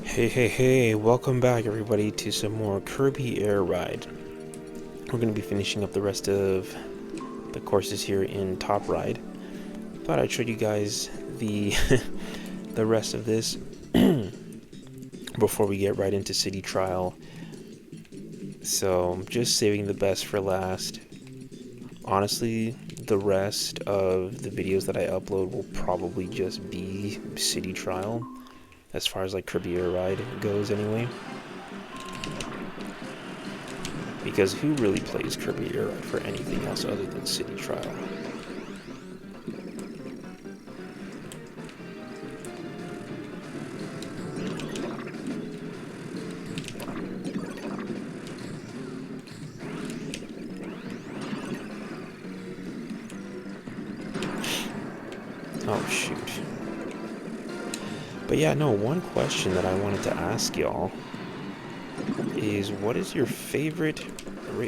Hey, welcome back everybody to some more Kirby Air Ride. We're going to be finishing up the rest of the courses here in Top Ride. Thought I'd show you guys the the rest of this before we get right into City Trial. So, just saving the best for last. Honestly, the rest of the videos that I upload will probably just be City Trial, as far as like Kirby Air Ride goes anyway. Because who really plays Kirby Air Ride for anything else other than City Trial? Oh shoot. But yeah, no, one question that I wanted to ask y'all is, what is your favorite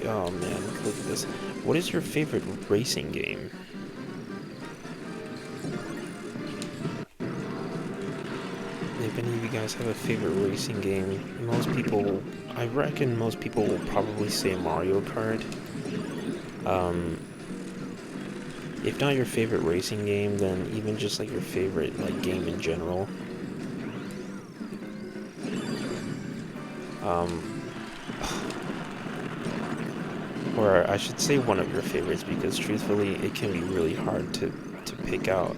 oh man, look at this. What is your favorite racing game? If any of you guys have a favorite racing game, I reckon most people will probably say Mario Kart. If not your favorite racing game, then even just like your favorite like game in general. Or I should say one of your favorites, because truthfully it can be really hard to pick out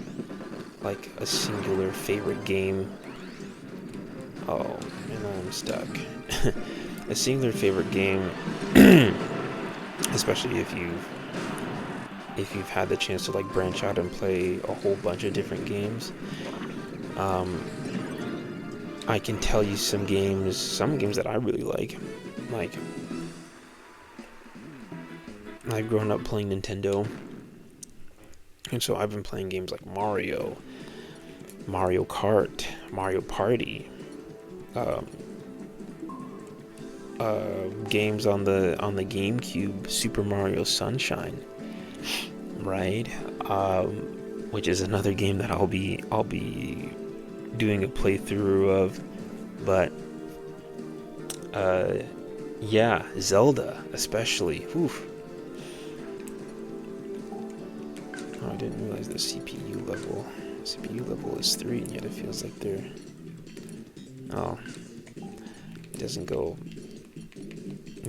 like a singular favorite game. Oh, and I'm stuck. A singular favorite game, especially if you've had the chance to like branch out and play a whole bunch of different games. I can tell you some games that I really like. Like, I've grown up playing Nintendo, and so I've been playing games like Mario Kart, Mario Party, games on the GameCube, Super Mario Sunshine, right? Which is another game that I'll be doing a playthrough of. But yeah, Zelda especially. Oof. Oh, I didn't realize the CPU level is 3, and yet it feels like they're... Oh, it doesn't go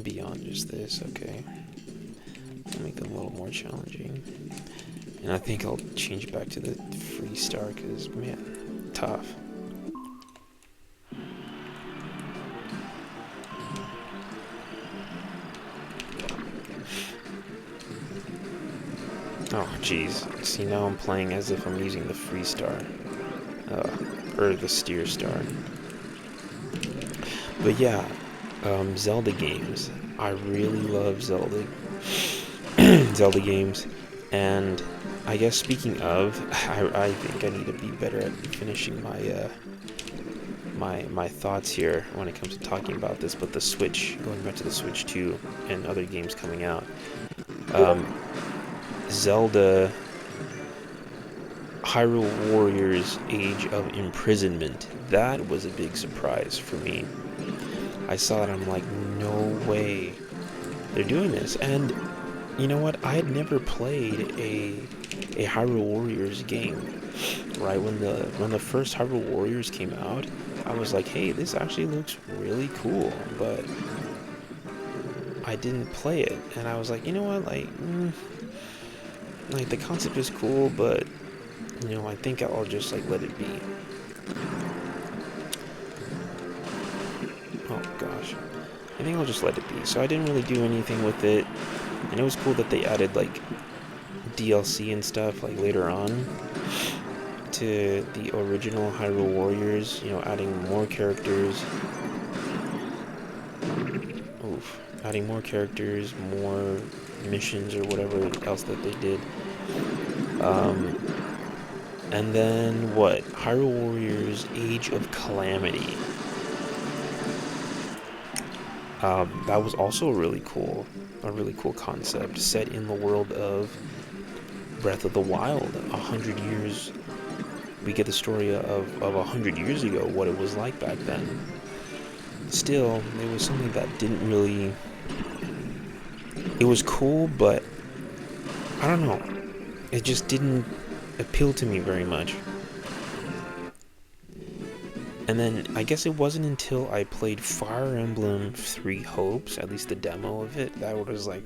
beyond just this. Okay, I'll make them a little more challenging, and I think I'll change it back to the free star, because man, tough. Oh jeez, see, now I'm playing as if I'm using the free star, or the steer star. But yeah, Zelda games. I really love Zelda games. And I guess speaking of, I think I need to be better at finishing my thoughts here when it comes to talking about this. But the Switch, going back to the Switch 2 and other games coming out, Zelda Hyrule Warriors Age of Imprisonment, that was a big surprise for me. I saw it, I'm like, no way they're doing this. And you know what, I had never played a Hyrule Warriors game, right? When the first Hyrule Warriors came out, I was like, hey, this actually looks really cool, but I didn't play it. And I was like, you know what, like the concept is cool, but you know, I think I'll just like let it be. Oh gosh, I think I'll just let it be. So I didn't really do anything with it, and it was cool that they added like DLC and stuff like later on to the original Hyrule Warriors, you know, adding more characters. Oof, adding more characters, more missions, or whatever else that they did. And then what? Hyrule Warriors Age of Calamity. That was also a really cool concept, set in the world of Breath of the Wild. 100 years, we get the story of 100 years ago, what it was like back then. still, it was something that didn't really. It was cool, but I don't know. It just didn't appeal to me very much. And then I guess it wasn't until I played Fire Emblem Three Hopes, at least the demo of it, that I was like,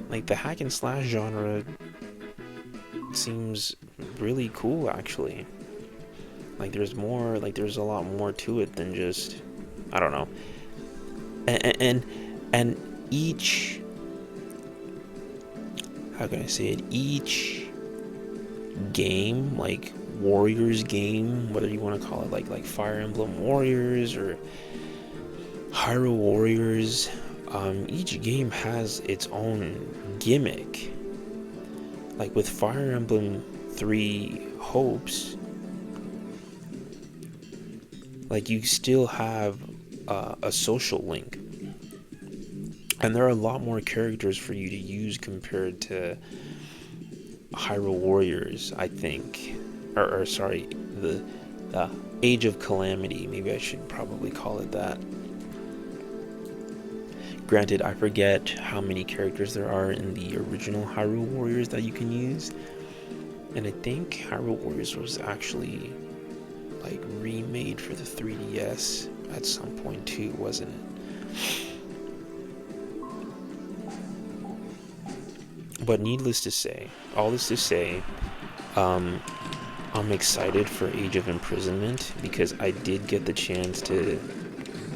like the hack and slash genre seems really cool actually. Like there's a lot more to it than just, I don't know. And each, how can I say it? Each game, like Warriors game, whether you want to call it like Fire Emblem Warriors or Hyrule Warriors, each game has its own gimmick. Like with Fire Emblem Three Hopes, like you still have a social link, and there are a lot more characters for you to use compared to Hyrule Warriors, I think, or sorry, the Age of Calamity. Maybe I should probably call it that. Granted, I forget how many characters there are in the original Hyrule Warriors that you can use, and I think Hyrule Warriors was actually like remade for the 3DS at some point too, wasn't it? But needless to say, all this to say, I'm excited for Age of Imprisonment because I did get the chance to,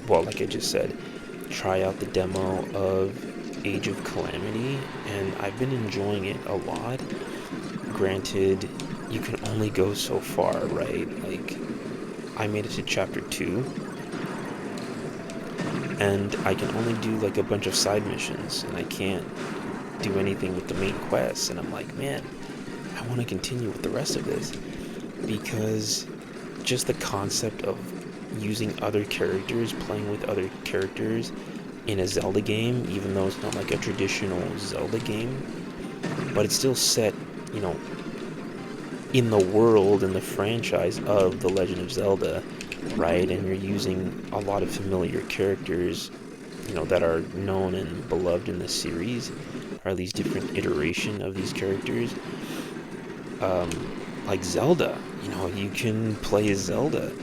well, like I just said, try out the demo of Age of Calamity, and I've been enjoying it a lot. Granted, you can only go so far, right? Like, I made it to chapter 2, and I can only do like a bunch of side missions, and I can't do anything with the main quest. And I'm like, man, I want to continue with the rest of this, because just the concept of using other characters, playing with other characters in a Zelda game, even though it's not like a traditional Zelda game, but it's still set, you know, in the world, in the franchise of The Legend of Zelda, right? And you're using a lot of familiar characters, you know, that are known and beloved in the series, or at least different iteration of these characters. Like Zelda, you know, you can play as Zelda,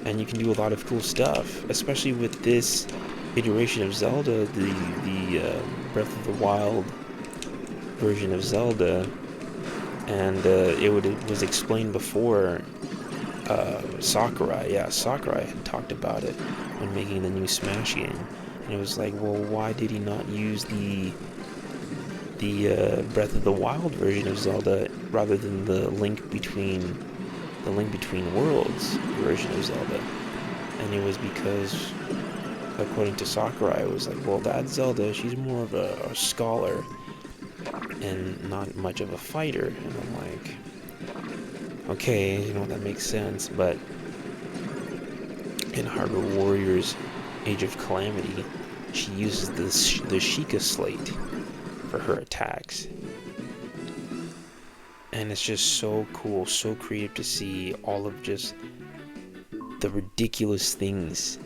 and you can do a lot of cool stuff, especially with this iteration of Zelda, the Breath of the Wild version of Zelda. And it was explained before. Sakurai had talked about it when making the new Smash game, and it was like, well, why did he not use the Breath of the Wild version of Zelda rather than the Link Between Worlds version of Zelda? And it was because, according to Sakurai, it was like, well, that Zelda, she's more of a scholar and not much of a fighter. And I'm like, okay, you know, that makes sense. But in Hyrule Warriors Age of Calamity, she uses the Sheikah Slate for her attacks, and it's just so cool, so creative to see all of just the ridiculous things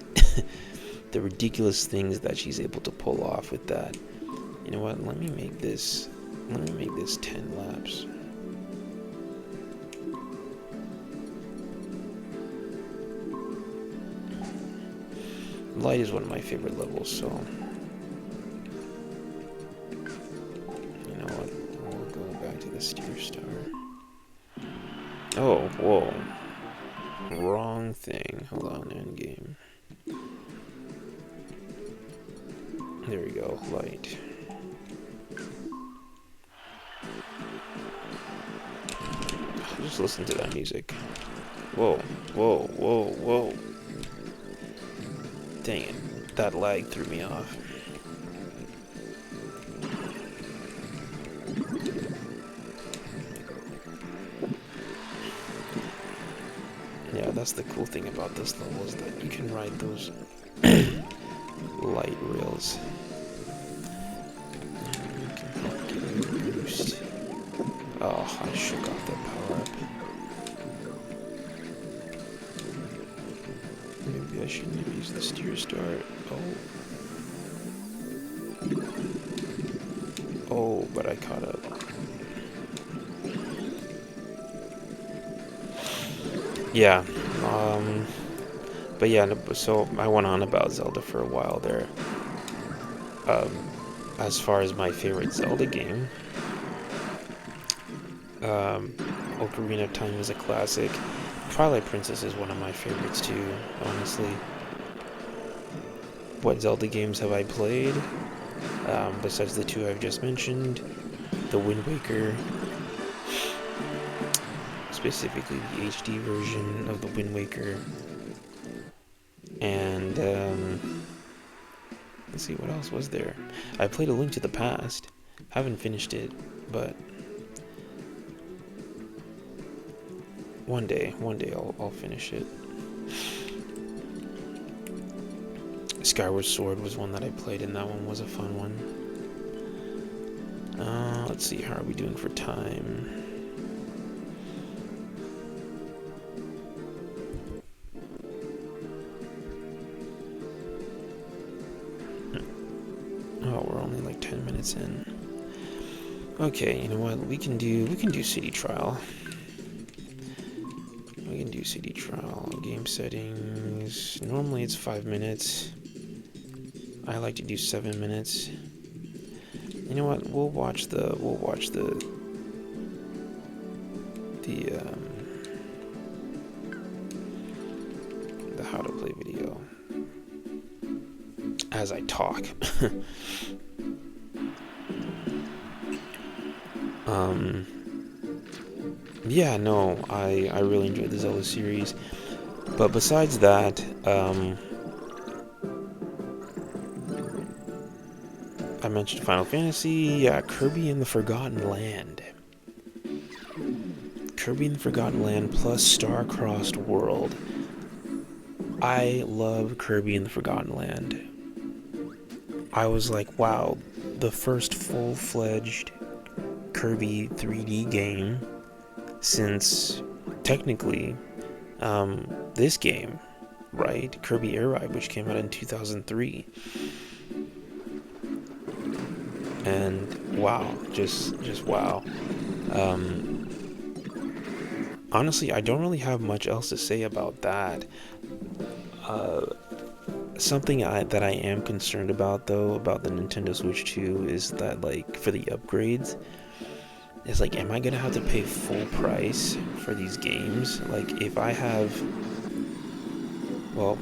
the ridiculous things that she's able to pull off with that. You know what, let me make this 10 laps. Light is one of my favorite levels, so you know what, we'll go back to the Steer Star. Oh, whoa. Wrong thing. Hold on, end game. There we go, light. Just listen to that music. Whoa, whoa, whoa, whoa. Dang it, that lag threw me off. Yeah, that's the cool thing about this level, is that you can ride those light rails. You can help give you a boost. Oh, I shook off that power up. maybe I shouldn't have used the steer start. Oh, but I caught up. Yeah, but yeah, so I went on about Zelda for a while there. As far as my favorite Zelda game, Ocarina of Time is a classic. Twilight Princess is one of my favorites too, honestly. What Zelda games have I played? Besides the two I've just mentioned, the Wind Waker, specifically the HD version of the Wind Waker, and let's see, what else was there? I played A Link to the Past. Haven't finished it, but one day I'll finish it. Skyward Sword was one that I played, and that one was a fun one. Let's see, how are we doing for time? Oh, we're only like 10 minutes in. Okay, you know what? We can do City Trial. We can do City Trial. Game settings. Normally it's 5 minutes. I like to do 7 minutes. You know what? We'll watch the how to play video as I talk. Yeah, no, I really enjoyed the Zelda series, but besides that, I mentioned Final Fantasy. Yeah, Kirby and the Forgotten Land. Kirby and the Forgotten Land plus Star-Crossed World. I love Kirby and the Forgotten Land. I was like, wow, the first full-fledged Kirby 3D game since, technically, this game, right? Kirby Air Ride, which came out in 2003. And wow, just wow. Honestly, I don't really have much else to say about that. Something that I am concerned about, though, about the Nintendo Switch 2 is that, like, for the upgrades, it's like, am I gonna have to pay full price for these games? Like, if I have, well,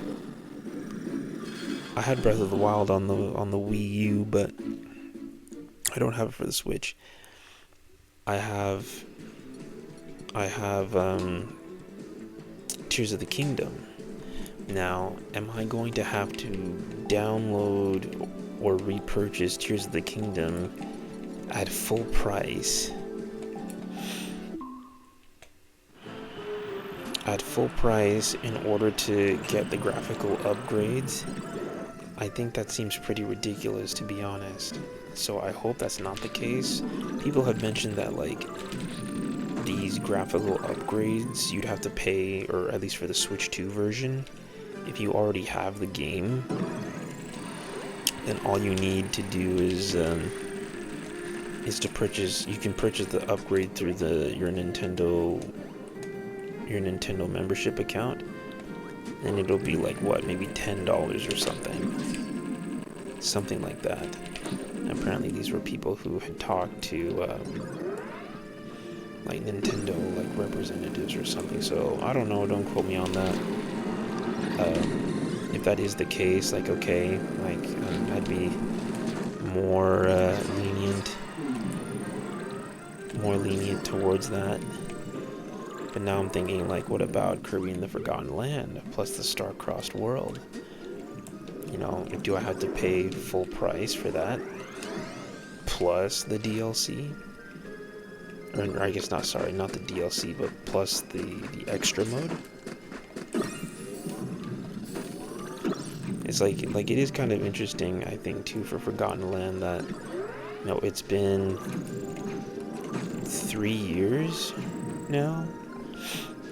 I had Breath of the Wild on the Wii U, but I don't have it for the Switch. I have Tears of the Kingdom. Now, am I going to have to download or repurchase Tears of the Kingdom at full price? At full price in order to get the graphical upgrades? I think that seems pretty ridiculous, to be honest. So I hope that's not the case. People have mentioned that, like, these graphical upgrades you'd have to pay, or at least for the Switch 2 version, if you already have the game. Then all you need to do is to purchase. You can purchase the upgrade through your Nintendo membership account, and it'll be like, what, maybe $10 or something like that. And apparently these were people who had talked to like Nintendo, like, representatives or something. So I don't know, don't quote me on that. If that is the case, like, okay, like, I'd be more lenient towards that. But now I'm thinking, like, what about Kirby and the Forgotten Land plus the Star-Crossed World? You know, do I have to pay full price for that plus the DLC? Or I guess not the DLC, but plus the extra mode? It's like it is kind of interesting, I think, too, for Forgotten Land that, you know, it's been 3 years now,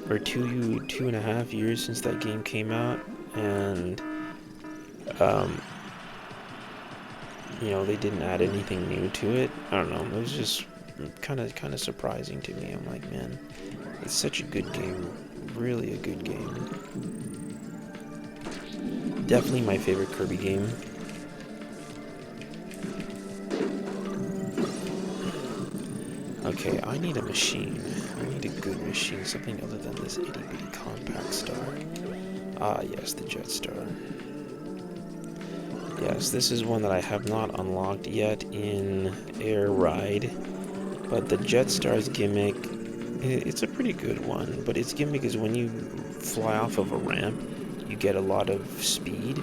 or 2.5 years since that game came out, and you know, they didn't add anything new to it. I don't know. It was just kind of surprising to me. I'm like, man, it's such a good game, really a good game. Definitely my favorite Kirby game. Okay, I need a machine. I need a good machine, something other than this itty-bitty compact star. Ah, yes, the Jet Star. Yes, this is one that I have not unlocked yet in Air Ride, but the Jet Star's gimmick, it's a pretty good one, but its gimmick is when you fly off of a ramp, you get a lot of speed.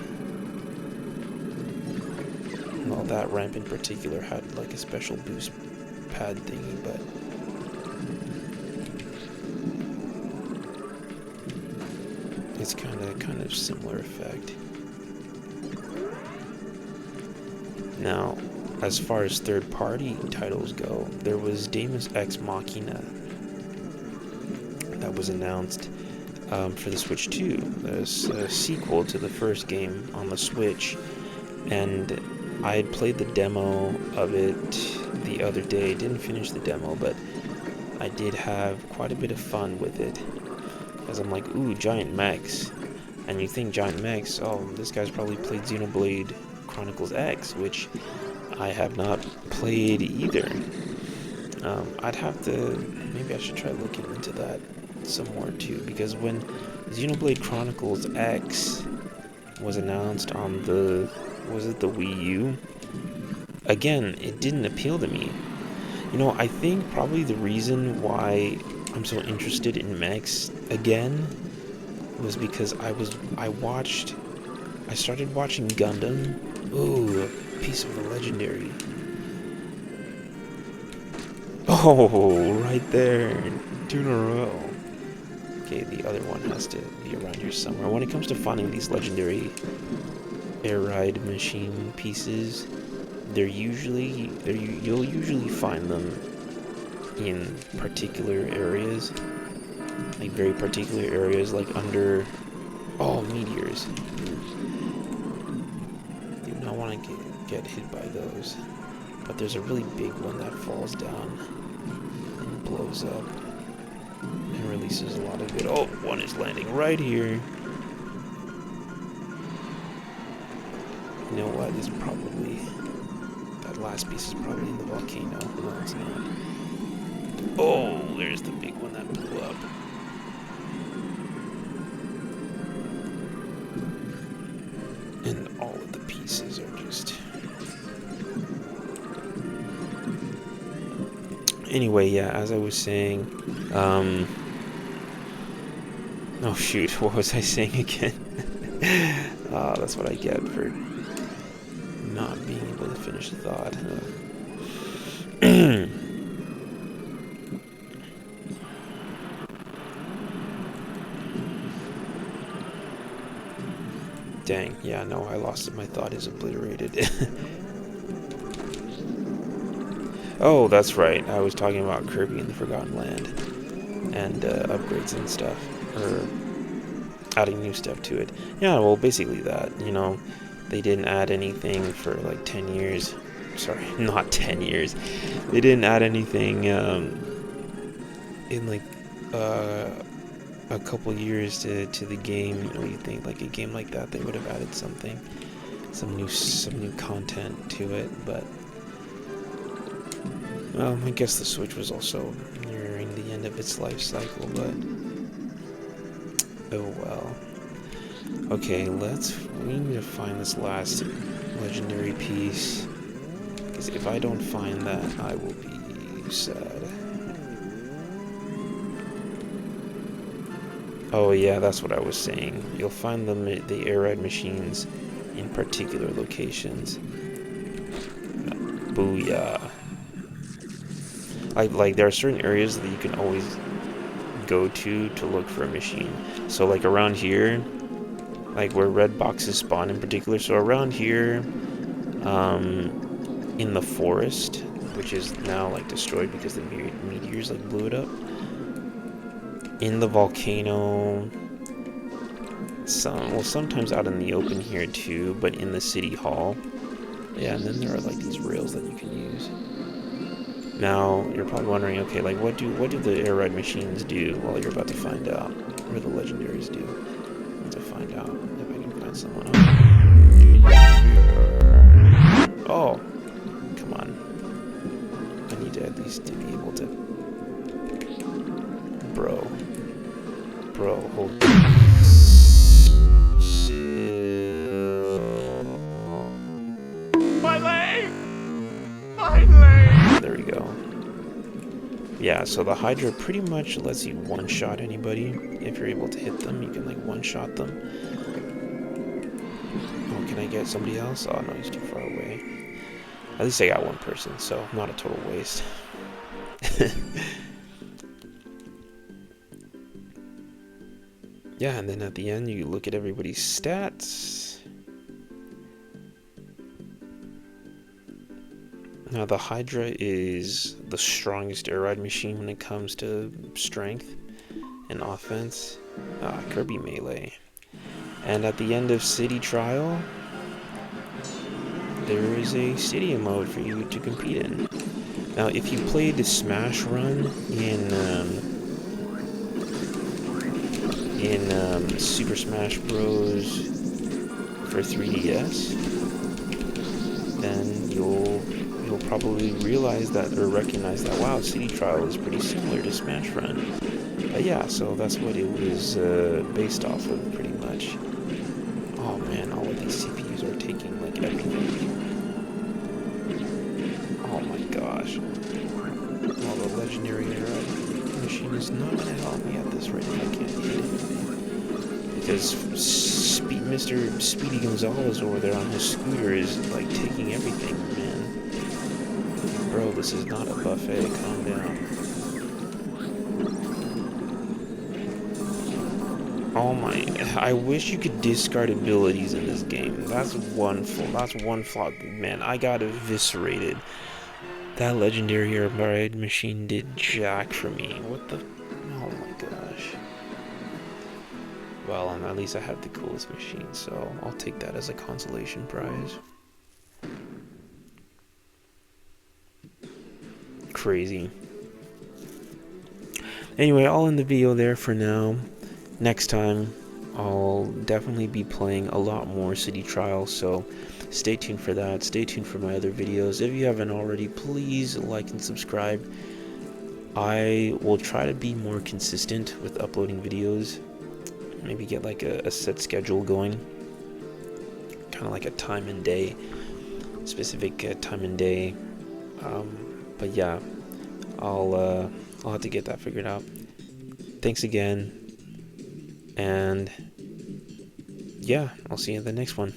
Well, that ramp in particular had like a special boost pad thingy, but it's kind of similar effect. Now, as far as third-party titles go, there was Deus Ex Machina that was announced for the Switch 2. There's a sequel to the first game on the Switch, and I had played the demo of it the other day. Didn't finish the demo, but I did have quite a bit of fun with it. Because I'm like, ooh, giant mechs. And you think giant mechs, oh, this guy's probably played Xenoblade Chronicles X, which I have not played either. I'd have to, maybe I should try looking into that some more too, because when Xenoblade Chronicles X was announced on the, was it the Wii U? Again, it didn't appeal to me. You know, I think probably the reason why I'm so interested in mechs again was because I started watching Gundam. Ooh, a piece of the legendary. Oh, right there. 2 in a row. Okay, the other one has to be around here somewhere. When it comes to finding these legendary Air Ride machine pieces, you'll usually find them in particular areas. Like very particular areas, like under... Oh, meteors. Do not want to get hit by those. But there's a really big one that falls down and blows up and releases a lot of good... Oh, one is landing right here. You know what? It's probably... That last piece is probably in the volcano. No, it's not. Oh, there's the big one that blew up. And all of the pieces are just... Anyway, yeah, as I was saying, oh shoot, what was I saying again? That's what I get for not being able to finish the thought. Dang, yeah, no, I lost it. My thought is obliterated. Oh, that's right. I was talking about Kirby in the Forgotten Land and upgrades and stuff, or adding new stuff to it. Yeah, well, basically that, you know, they didn't add anything for like 10 years. Sorry, not 10 years. They didn't add anything in like a couple years to the game. You know, you think like a game like that, they would have added something, some new content to it, but well, I guess the Switch was also nearing the end of its life cycle, but oh well. Okay, we need to find this last legendary piece, because if I don't find that, I will be sad. Oh yeah, that's what I was saying. You'll find the AirRide machines in particular locations. Booyah. Like there are certain areas that you can always go to look for a machine. So like around here, like where red boxes spawn in particular. So around here, in the forest, which is now like destroyed because the meteors like blew it up. In the volcano, sometimes out in the open here too, but in the city hall. Yeah, and then there are like these rails that you can use. Now you're probably wondering, okay, like what do the air ride machines do? Well, you're about to find out. Or the legendaries do. To find out if I can find someone. Oh, come on! I need to at least to be able to. Bro, hold. My leg! My leg! There we go. Yeah, so the Hydra pretty much lets you one-shot anybody. If you're able to hit them, you can like one-shot them. Oh, can I get somebody else? Oh no, he's too far away. At least I got one person, so not a total waste. Yeah, and then at the end you look at everybody's stats. Now the Hydra is the strongest air ride machine when it comes to strength and offense. Kirby Melee. And at the end of City Trial, there is a stadium mode for you to compete in. Now if you played the Smash Run in Super Smash Bros. For 3DS, then you'll probably realize that or recognize that, wow, City Trial is pretty similar to Smash Run. But yeah, so that's what it was based off of, pretty much. Oh man, all of these CPUs are taking like everything. Oh my gosh. Well, the legendary air ride machine is not gonna help me at this rate if I can't hit anything. Because Mr. Speedy Gonzalez over there on his scooter is like taking everything, man. Bro, this is not a buffet, calm down. Oh my, I wish you could discard abilities in this game. That's one flaw. Man, I got eviscerated. That legendary air ride machine did jack for me. What the? Oh my gosh. Well, at least I have the coolest machine, so I'll take that as a consolation prize. Crazy. Anyway, I'll end the video there for now. Next time, I'll definitely be playing a lot more City Trial, so stay tuned for that. Stay tuned for my other videos. If you haven't already, please like and subscribe. I will try to be more consistent with uploading videos. Maybe get like a set schedule going. Kind of like a time and day. Specific time and day. But yeah, I'll have to get that figured out. Thanks again. And yeah, I'll see you in the next one.